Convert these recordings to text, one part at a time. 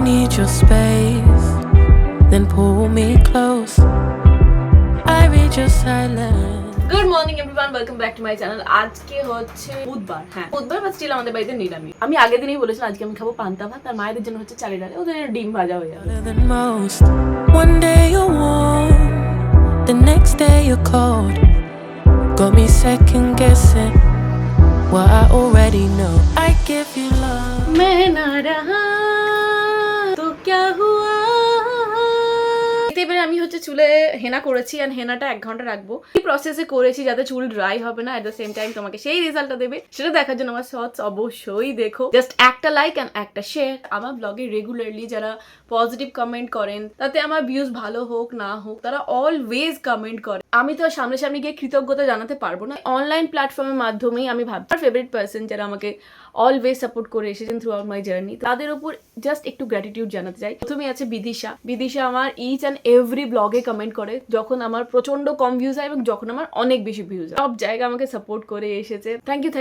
need your space, then pull me close. I read your silence. Good morning everyone, welcome back to my channel. আজকে হচ্ছে বুধবার, হ্যাঁ বুধবার, but still আমাদের বাড়িতে নিরামিষ। আমি আগের দিনই বলেছিলাম আজকে আমি খাবো পান্তা ভাত, আর মায়েদের জন্য হচ্ছে চালের ডালে, ওদের ডিম ভাজা হয়ে যাবে। One day you're warm, the next day you're cold. Got me second guessing what I already know. I give you love. मैं ना रहा तो क्या हुआ। এবারে আমি হচ্ছে চুলে হেনা করেছি, আর হেনাটা 1 ঘন্টা রাখবো। এই প্রসেসে করেছি যাতে চুল ড্রাই হবে না, এট দ্য সেম টাইম তোমাকে সেই রেজাল্টটা দেবে। সেটা দেখার জন্য আমার শর্টস অবশ্যই দেখো। জাস্ট একটা লাইক এন্ড একটা শেয়ার। আমার ব্লগে রেগুলারলি যারা পজিটিভ কমেন্ট করেন, তাতে আমার ভিউজ ভালো হোক না হোক, তারা অলওয়েজ কমেন্ট করে। আমি তো সামনে গিয়ে কৃতজ্ঞতা জানাতে পারবো না। অনলাইন প্ল্যাটফর্মের মাধ্যমেই আমি ভাবছি আমার ফেভারিট পার্সন যারা আমাকে অলওয়েজ সাপোর্ট করে এসেছেন থ্রু আউট মাই জার্নি, তাদের উপর জাস্ট একটু গ্র্যাটিটিউড জানাতে চাই। প্রথমে আছে বিদিশা। বিদিশা আমার ইচ অ্যান্ড এভরি ব্লগে কমেন্ট করে, যখন আমার প্রচন্ড কম ভিউজ হয় এবং যখন আমার অনেক বেশি ভিউজ হয়, সব জায়গায় আমাকে সাপোর্ট করে এসেছে। Thank you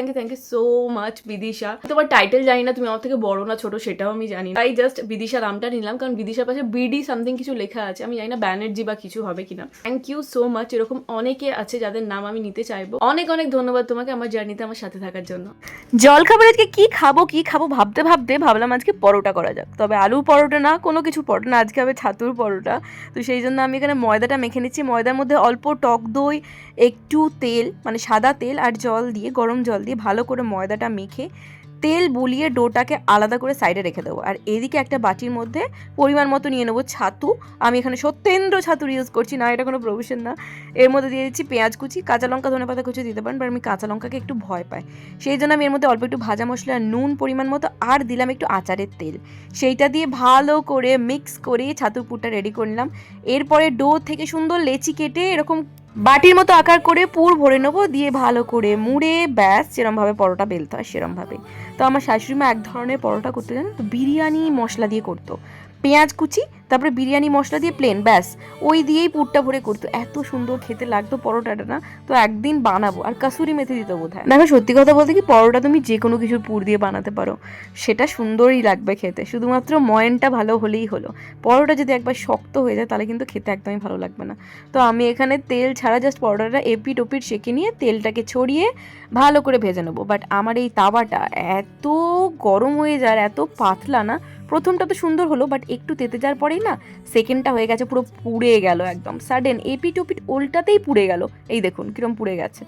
so much Bidisha. তোমার টাইটেল জানি না, তুমি আমার থেকে বড় না ছোট সেটাও আমি জানি না, তাই জাস্ট বিদিশা নামটা নিলাম, কারণ বিদিশার পাশে বিডি সামথিং কিছু লেখা আছে, আমি জানি না ব্যানার্জি বা কিছু হবে কিনা। Thank you so much. এরকম অনেকে আছে যাদের নাম আমি নিতে চাইবো। অনেক ধন্যবাদ তোমাকে আমার জার্নিতে আমার সাথে থাকার জন্য। জল খাবার আজকে কি খাবো ভাবতে ভাবলাম আজকে পরোটা করা যাক। তবে আলুর পরোটা না, কোনো কিছু পরোটা না, আজকে হবে ছাতুর পরোটা। তো সেই জন্য আমি এখানে ময়দাটা মেখে নিচ্ছি। ময়দার মধ্যে অল্প টক দই, একটু তেল, মানে সাদা তেল আর জল দিয়ে, গরম জল দিয়ে ভালো করে ময়দাটা মেখে তেল বুলিয়ে ডোটাকে আলাদা করে সাইডে রেখে দেবো। আর এদিকে একটা বাটির মধ্যে পরিমাণ মতো নিয়ে নেবো ছাতু। আমি এখানে সত্যেন্দ্র ছাতুর ইউজ করছি না, এটা কোনো প্রভিশন না। এর মধ্যে দিয়ে দিচ্ছি পেঁয়াজ কুচি, কাঁচা লঙ্কা, ধনেপাতা কুচি দিতে পারেন, বাট আমি কাঁচা লঙ্কাকে একটু ভয় পাই, সেই জন্য আমি এর মধ্যে অল্প একটু ভাজা মশলা, নুন পরিমাণ মতো, আর দিলাম একটু আচারের তেল। সেইটা দিয়ে ভালো করে মিক্স করে ছাতুর পুরটা রেডি করে নিলাম। এরপরে ডো থেকে সুন্দর লেচি কেটে এরকম বাটির মতো আকার করে পুর ভরে নেবো, দিয়ে ভালো করে মুড়ে ব্যাস যেরমভাবে পরোটা বেলতে হয় সেরমভাবে। তো আমার শাশুড়ি মা এক ধরনের পরোটা করতে জানেন, তো বিরিয়ানি মশলা দিয়ে করতো, পেঁয়াজ কুচি তারপরে বিরিয়ানি মশলা দিয়ে প্লেন, ব্যাস ওই দিয়েই পুরটা ভরে করতো। এত সুন্দর খেতে লাগতো পরোটাটা না, তো একদিন বানাবো। আর কাসুরি মেথি দিত বোধহয়। দেখো সত্যি কথা বলতে কি, পরোটা তুমি যে কোনো কিছুর পুর দিয়ে বানাতে পারো, সেটা সুন্দরই লাগবে খেতে, শুধুমাত্র ময়নটা ভালো হলেই হলো। পরোটা যদি একবার শক্ত হয়ে যায় তাহলে কিন্তু খেতে একদমই ভালো লাগবে না। তো আমি এখানে তেল ছাড়া জাস্ট পরোটাটা এপিট ওপিট সেঁকে নিয়ে তেলটাকে ছড়িয়ে ভালো করে ভেজে নেবো। বাট আমার এই তাওয়াটা এত গরম হয়ে যায়, এত পাতলা না, প্রথমটা তো সুন্দর হলো, বাট একটু তেতে যাওয়ার পরেই না সেকেন্ডটা হয়ে গেছে পুরো পুড়ে গেল, একদম সাডেন এপিট ওপিট উল্টাতেই পুড়ে গেল। এই দেখুন কিরম পুড়ে গেছে।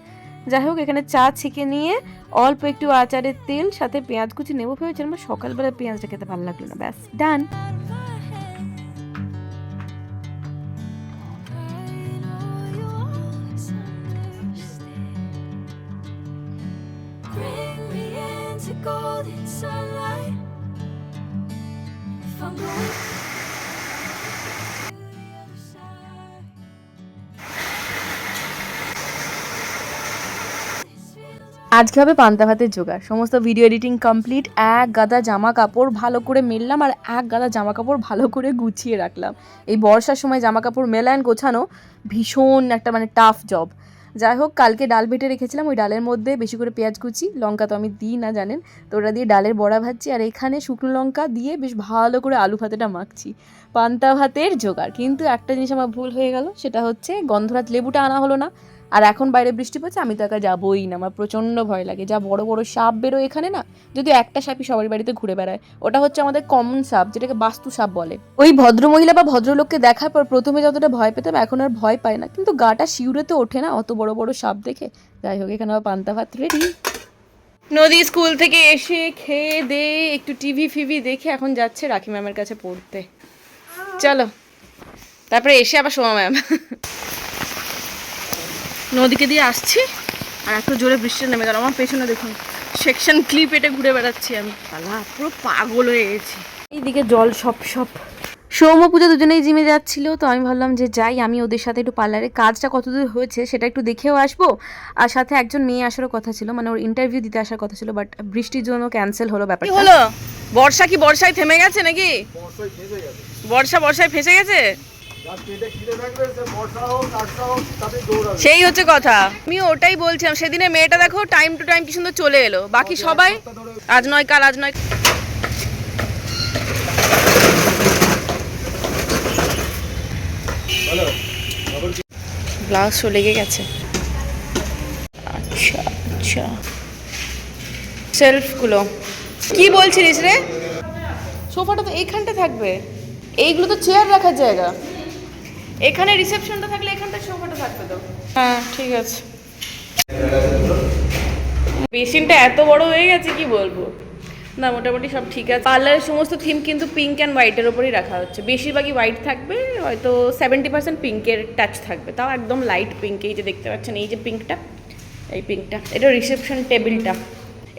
যাই হোক, এখানে চা ছেঁকে নিয়ে অল্প একটু আচারের তেল সাথে পেঁয়াজ কুচি নেবো ভেবেছিলাম, সকালবেলা পেঁয়াজটা খেতে ভালো লাগলো না, ব্যাস ডান। Golden sunlight. If I'm going আজকে হবে পান্তা ভাতের জোগাড়। সমস্ত ভিডিও এডিটিং কমপ্লিট। এক গাদা জামা কাপড় ভালো করে মেললাম, আর এক গাদা জামা কাপড় ভালো করে গুছিয়ে রাখলাম। এই বর্ষার সময় জামা কাপড় মেলা অ্যান্ড গোছানো ভীষণ একটা মানে টাফ জব। যাই হোক, কালকে ডাল বেটে রেখেছিলাম, ওই ডালের মধ্যে বেশি করে পেঁয়াজ কুচি, লঙ্কা তো আমি দিই না জানেন, তো ওটা দিয়ে ডালের বড়া ভাজছি, আর এখানে শুকনো লঙ্কা দিয়ে বেশ ভালো করে আলু ভাতেটা মাখছি। পান্তা ভাতের জোগাড়। কিন্তু একটা জিনিস আমার ভুল হয়ে গেল, সেটা হচ্ছে গন্ধরাজ লেবুটা আনা হলো না। আর এখন বাইরে বৃষ্টি পড়ছে, আমি তো একা যাবোই না, আমার প্রচণ্ড ভয় লাগে। যা বড় বড় সাপ বেরোয় এখানে না, যদিও একটা সাপই সবার বাড়িতে ঘুরে বেড়ায়, ওটা হচ্ছে আমাদের কমন সাপ, যেটাকে বাস্তু সাপ বলে। ওই ভদ্রমহিলা বা ভদ্রলোককে দেখার পর প্রথমে যতটা ভয় পেতাম, এখন আর ভয় পাই না, কিন্তু গাটা শিউরে তো ওঠে না অত বড় বড় সাপ দেখে। যাই হোক, এখানে আমার পান্তা ভাত রেডি। নদী স্কুল থেকে এসে খেয়ে দিয়ে একটু টিভি ফিভি দেখে এখন যাচ্ছে রাখি ম্যামের কাছে পড়তে। চলো, তারপরে এসে আবার সোমা ম্যাম। নদীকে দিয়ে আসছি, আর একটু জোরে বৃষ্টি নেমে গেল। আমার পেছনে দেখুন সেকশন ক্লিপ এটা ঘুরে বেড়াচ্ছি আমি, পুরো পাগল হয়ে গেছি। এইদিকে জল সব সৌম্য পূজা দুজনেই জিমে যাচ্ছিল, তো আমি ভাবলাম যে যাই, আমি ওদের সাথে একটু পার্লারে কাজটা কতদূর হয়েছে সেটা একটু দেখেও আসবো। আর সাথে একজন মেয়ে আসারও কথা ছিল, মানে ওর ইন্টারভিউ দিতে আসার কথা ছিল, বাট বৃষ্টির জন্য ক্যান্সেল হলো। ব্যাপারটা হলো, বর্ষা কি বর্ষায় থেমে গেছে নাকি? বর্ষায় ফেসে গেছে, সেই হচ্ছে কথা। আমি ওটাই বলছিলাম, সেদিনে মেয়েটা দেখো টাইম টু টাইম কি সুন্দর চলে এলো, বাকি সবাই আজ নয় কাল, আজ নয়। গ্লাসও লেগে গেছে। আচ্ছা আচ্ছা, সেলফগুলো কি বলছিলিস রে? সোফাটা তো এইখানটা থাকবে, এইগুলো তো চেয়ার রাখার জায়গা। এখানে রিসেপশনটা থাকলে এখানটা সোফাটা থাকবে তো। হ্যাঁ ঠিক আছে। বেসিনটা এত বড় হয়ে গেছে কি বলবো। না মোটামুটি সব ঠিক আছে। পার্লারের সমস্ত থিম কিন্তু পিঙ্ক অ্যান্ড হোয়াইটের ওপরই রাখা হচ্ছে। বেশিরভাগই হোয়াইট থাকবে, হয়তো 70% পিঙ্কের টাচ থাকবে, তাও একদম লাইট পিঙ্ক। এই যে দেখতে পাচ্ছেন এই যে পিঙ্কটা, এই পিঙ্কটা, এটা রিসেপশন টেবিলটা।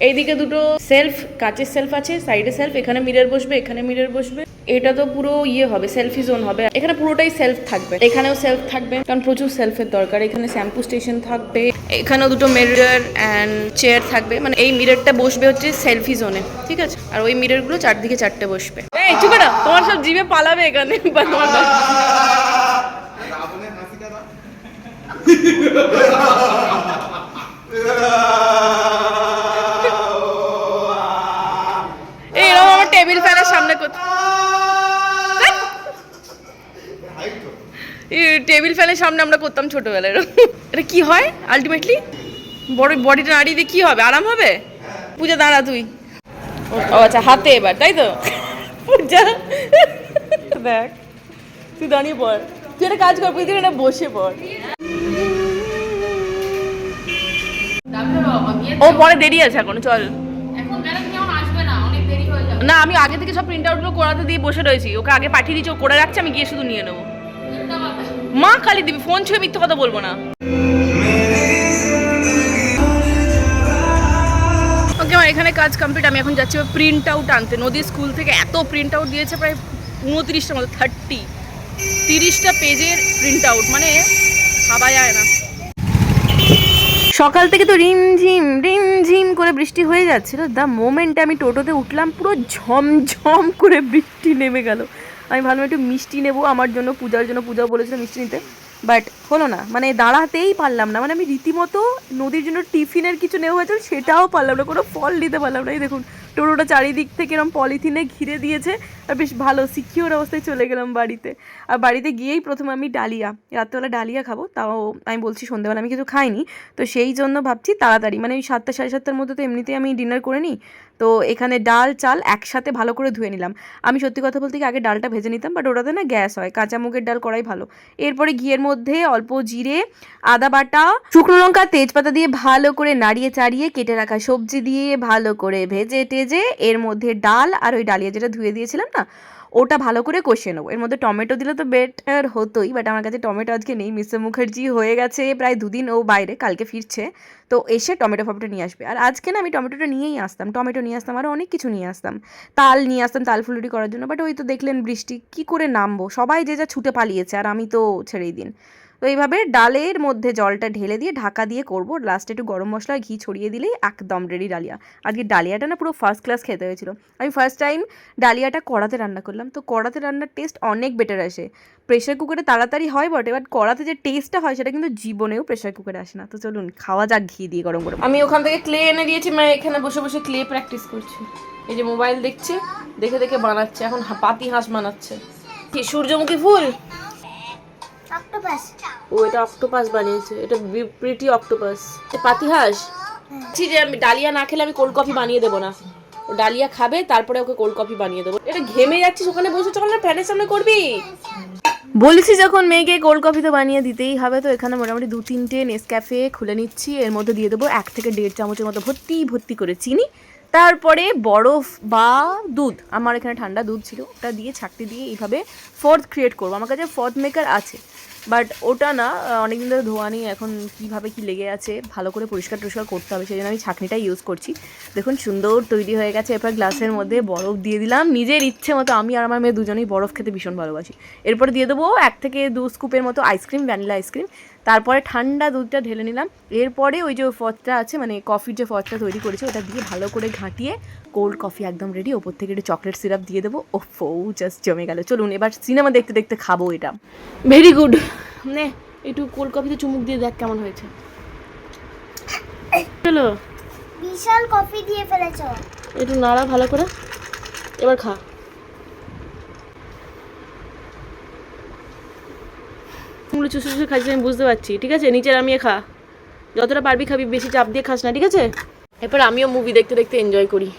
এইদিকে দুটো সেলফ, কাচের সেলফ আছে, সাইডে সেলফ, এখানে মিরর বসবে, এখানে মিরর বসবে। এটা তো পুরো ইয়ে হবে, সেলফি জোন হবে। এখানে পুরোটাই সেলফ থাকবে, এখানেও সেলফ থাকবে, কারণ প্রচুর সেলফের দরকার। এখানে শ্যাম্পু স্টেশন থাকবে, এখানেও দুটো মিরর অ্যান্ড চেয়ার থাকবে। মানে এই মিররটা বসবে হচ্ছে সেলফি জোনে, ঠিক আছে? আর ওই মিররগুলো চারদিকে চারটে বসবে। এই চুপ না, তোমার সব জিভে পালাবে এখানে। এইরকম আমার টেবিল ফ্যানের সামনে টেবিল ফ্যানের সামনে আমরা করতাম ছোটবেলায়। এটা কি হয় আলটিমেটলি? বড় বডিটা নাড়িয়ে দিয়ে কি হবে? আরাম হবে? পূজা দাঁড়া তুই। ও আচ্ছা, হাতে এবার, তাই তো? পূজা দেখ, তুই দাঁড়িয়ে পড়, তুই একটা কাজ কর, তুই এটা বসে পড়। ও পরে দেরি আছে এখনো, চল। না আমি আগে থেকে সব প্রিন্ট আউটগুলো করাতে দিয়ে বসে রয়েছি, ওকে আগে পাঠিয়ে দিচ্ছি, ও করে রাখছে, আমি গিয়ে শুধু নিয়ে নেবো। মা খালি দিবি, ফোন ছুঁয়ে মিথ্যে কথা বলবো না। ওকে আমার এখানে কাজ কমপ্লিট। আমি এখন যাচ্ছি প্রিন্ট আউট আনতে। নদীর স্কুল থেকে এত প্রিন্ট আউট দিয়েছে, প্রায় 29টার মতো, 30টা পেজের প্রিন্ট আউট, মানে ভাবা যায় না। সকাল থেকে তো রিমঝিম করে বৃষ্টি হয়ে যাচ্ছিল। দ্য মোমেন্টে আমি টোটোতে উঠলাম, পুরো ঝমঝম করে বৃষ্টি নেমে গেল। আমি ভাবলাম একটু মিষ্টি নেবো আমার জন্য, পূজার জন্য, পূজাও বলেছিল মিষ্টি নিতে, বাট হলো না। মানে দাঁড়াতেই পারলাম না। মানে আমি রীতিমতো নদীর জন্য টিফিনের কিছু নেওয়া হয়েছিল, সেটাও পারলাম না, কোনো ফল নিতে পারলাম না। এই দেখুন টোটোটা চারিদিক থেকে এরকম পলিথিনে ঘিরে দিয়েছে, আর বেশ ভালো সিকিউর অবস্থায় চলে গেলাম বাড়িতে। আর বাড়িতে গিয়েই প্রথমে আমি ডালিয়া, রাত্রেবেলা ডালিয়া খাবো, তাও আমি বলছি সন্ধ্যাবেলা আমি কিছু খাইনি, তো সেই জন্য ভাবছি তাড়াতাড়ি, মানে ওই 7টা সাড়ে 7টার মধ্যে তো এমনিতেই আমি ডিনার করে নিই। তো এখানে ডাল চাল একসাথে ভালো করে ধুয়ে নিলাম। আমি সত্যি কথা বলতে কি আগে ডালটা ভেজে নিতাম, বাট ওটাতে না গ্যাস হয়, কাঁচা মুগের ডাল করাই ভালো। এরপরে ঘিয়ের মধ্যে অল্প জিরে, আদা বাটা, শুকনো লঙ্কা, তেজপাতা দিয়ে ভালো করে নাড়িয়ে চাড়িয়ে কেটে রাখা সবজি দিয়ে ভালো করে ভেজে টেজে এর মধ্যে ডাল আর ওই ডালিয়া যেটা ধুয়ে দিয়েছিলাম না, ওটা ভালো করে কষিয়ে নেবো। এর মধ্যে টমেটো দিলে তো বেটার হতোই, বাট আমার কাছে টমেটো আজকে নেই। মিস্টার মুখার্জি হয়ে গেছে প্রায় 2 দিন ও বাইরে, কালকে ফিরছে, তো এসে টমেটো ফমেটো নিয়ে আসবে। আর আজকে না আমি টমেটোটা নিয়েই আসতাম, টমেটো নিয়ে আসতাম, আরও অনেক কিছু নিয়ে আসতাম, তাল নিয়ে আসতাম, তাল ফুলুরি করার জন্য। বাট ওই তো দেখলেন বৃষ্টি, কি করে নামবো, সবাই যে যা ছুটে পালিয়েছে, আর আমি তো ছেড়েই দিন। তো এইভাবে ডালের মধ্যে জলটা ঢেলে দিয়ে ঢাকা দিয়ে করবো। লাস্টে একটু গরম মশলা ঘি ছড়িয়ে দিলেই একদম রেডি ডালিয়া। আজকে ডালিয়াটা না পুরো ফার্স্ট ক্লাস খেতে হয়েছিল। আমি ফার্স্ট টাইম ডালিয়াটা কড়াতে রান্না করলাম, তো কড়াতে রান্নার টেস্ট অনেক বেটার আসে। প্রেশার কুকারে তাড়াতাড়ি হয় বটে, বাট কড়াতে যে টেস্টটা হয় সেটা কিন্তু জীবনেও প্রেশার কুকারে আসে না। তো চলুন খাওয়া যাক ঘি দিয়ে গরম গরম। আমি ওখান থেকে ক্লে এনে দিয়েছি, মানে এখানে বসে বসে ক্লে প্র্যাকটিস করছি। এই যে মোবাইল দেখছে, দেখে দেখে বানাচ্ছে, এখন পাতি হাঁস বানাচ্ছে। কি সূর্যমুখী ফুল, অক্টোপাস। ও এটা অক্টোপাস বানিয়েছে, এটা প্রিটি অক্টোপাস। পাতিহাঁস যে আমি ডালিয়া না খেলে আমি কোল্ড কফি বানিয়ে দেবো না। ও ডালিয়া খাবে, তারপরে ওকে কোল্ড কফি বানিয়ে দেবো। এটা ঘেমে যাচ্ছিস, ওখানে বসে চল না, ফ্যানের সামনে করবি। বলেছি যখন মেয়েকে কোল্ড কফি তো বানিয়ে দিতেই হবে। তো এখানে মোটামুটি 2-3টে নেসক্যাফে খুলে নিচ্ছি। এর মধ্যে দিয়ে দেবো 1 থেকে 1.5 চামচের মতো ভর্তি করে চিনি, তারপরে বরফ বা দুধ, আমার এখানে ঠান্ডা দুধ ছিল, ওটা দিয়ে ছাঁকতে দিয়ে এইভাবে ফর্দ ক্রিয়েট করবো। আমার কাছে ফর্দ মেকার আছে, বাট ওটা না অনেকদিন ধরে ধোয়া নেই, এখন কীভাবে কি লেগে আছে, ভালো করে পরিষ্কার করতে হবে, সেই জন্য আমি ছাঁকনিটা ইউজ করছি। দেখুন সুন্দর তৈরি হয়ে গেছে। এরপর গ্লাসের মধ্যে বরফ দিয়ে দিলাম নিজের ইচ্ছে মতো। আমি আর আমার মেয়ে দুজনেই বরফ খেতে ভীষণ ভালোবাসি। এরপরে দিয়ে দেবো 1 থেকে 2 স্কুপের মতো আইসক্রিম, ভ্যানিলা আইসক্রিম। তারপরে ঠান্ডা দুধটা ঢেলে নিলাম। এরপরে ওই যে ফর্দটা আছে, মানে কফির যে ফর্দটা তৈরি করেছে, ওটা দিয়ে ভালো করে ঘাঁটিয়ে কোল্ড কফি একদম রেডি। ওপর থেকে একটু চকলেট সিরাপ দিয়ে দেবো। ওফো, জাস্ট জমে গেল। চলুন এবার সিনেমা দেখতে দেখতে খাবো এটা। Very good. নে একটু কোল্ড কফিতে চুমুক দিয়ে দেখ কেমন হয়েছে। চলো, বিশাল কফি দিয়ে ফেলেছো। একটু নাড়া ভালো করে, এবার খা। কুমড়ো চুষে চুষে খাচ্ছিস আমি বুঝতে পারছি, ঠিক আছে? নিচে নামিয়ে খা, যতটা পারবি খাবি, বেশি চাপ দিয়ে খাস না, ঠিক আছে? এরপর আমিও মুভি দেখতে দেখতে এনজয় করি।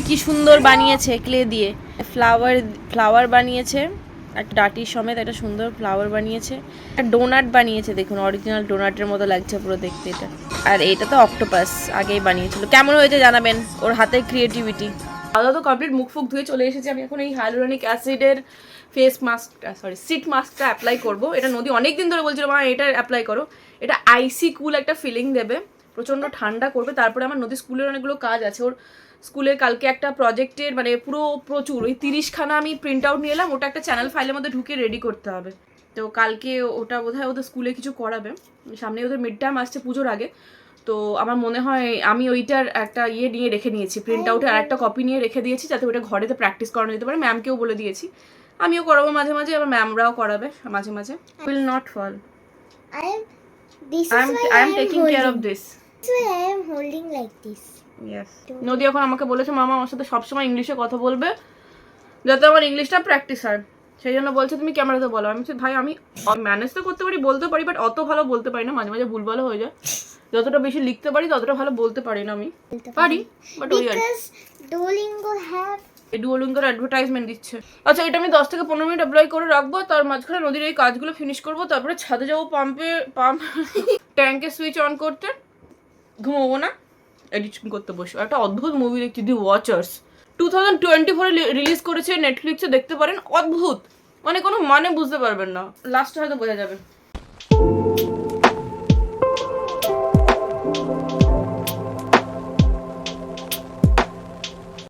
কি সুন্দর বানিয়েছে ক্লে দিয়ে, ফ্লাওয়ার বানিয়েছে, একটা ডাটির সমেত একটা সুন্দর ফ্লাওয়ার বানিয়েছে, একটা ডোনাট বানিয়েছে, দেখুন অরিজিনাল ডোনাটের মতো লাগছে পুরো দেখতে এটা। আর এটা তো অক্টোপাস আগেই বানিয়েছিল। কেমন হয়েছে জানাবেন, ওর হাতের ক্রিয়েটিভিটি। আলাদা তো কমপ্লিট মুখ ফুক ধুয়ে চলে এসেছি। আমি এখন এই হাইলোরনিক অ্যাসিডের ফেস মাস্কটা সিট মাস্কটা অ্যাপ্লাই করব। এটা নদী অনেক দিন ধরে বলছিল মা এটা অ্যাপ্লাই করো, এটা আইসি কুল একটা ফিলিং দেবে, প্রচণ্ড ঠান্ডা করবে। তারপরে আমার নদী স্কুলের অনেকগুলো কাজ আছে, ওর স্কুলের কালকে একটা প্রজেক্টের মানে প্রচুর ওই 30খানা আমি প্রিন্ট আউট নিয়ে এলাম, ওটা একটা চ্যানেল ফাইলের মধ্যে ঢুকিয়ে রেডি করতে হবে। তো কালকে ওটা বোধহয় ওদের স্কুলে কিছু করাবে, সামনে ওদের মিড টার্ম আসছে পুজোর আগে। তো আমার মনে হয় আমি ওইটার একটা নিয়ে রেখে নিয়েছি, প্রিন্ট আউটের আর একটা কপি নিয়ে রেখে দিয়েছি, যাতে ওইটা ঘরেতে প্র্যাকটিস করানো যেতে পারে। ম্যামকেও বলে দিয়েছি, আমিও করাবো মাঝে মাঝে, আবার ম্যামরাও করাবে মাঝে মাঝে। Will not fall, I am taking care of this. I am holding like this. Yes, নদী এখন আমাকে বলেছে মামা আমার সাথে সবসময় ইংলিশে কথা বলবে, যাতে আমার ইংলিশটা প্র্যাকটিস হয়। সেই জন্য বলছে তুমি ক্যামেরাতে বলো। আমি বলছি ভাই আমি ম্যানেজ তো করতে পারি, বলতে পারি, বাট অত ভালো বলতে পারি না, মাঝে মাঝে ভুলভালও হয়ে যায়। যতটা বেশি লিখতে পারি ততটা ভালো বলতে পারি না আমি, পারি বাট ওই আর Because Duolingo have ডুওলিঙ্গোর অ্যাডভার্টাইজমেন্ট দিচ্ছে। আচ্ছা এটা আমি 10 থেকে 15 মিনিট অ্যাপ্লাই করে রাখবো, তার মাঝখানে নদীর এই কাজগুলো ফিনিশ করবো, তারপরে ছাদে যাবো পাম্প ট্যাঙ্কে সুইচ অন করতে, ঘুমোবো না, এডিটিং করতে বসবো। একটা অদ্ভুত মুভি দেখছি, দি ওয়াচার্স, 2024 রিলিজ করেছে নেটফ্লিক্সে, দেখতে পারেন। অদ্ভুত, মানে কোনো মানে বুঝতে পারবেন না, লাস্টে হয়তো বোঝা যাবে।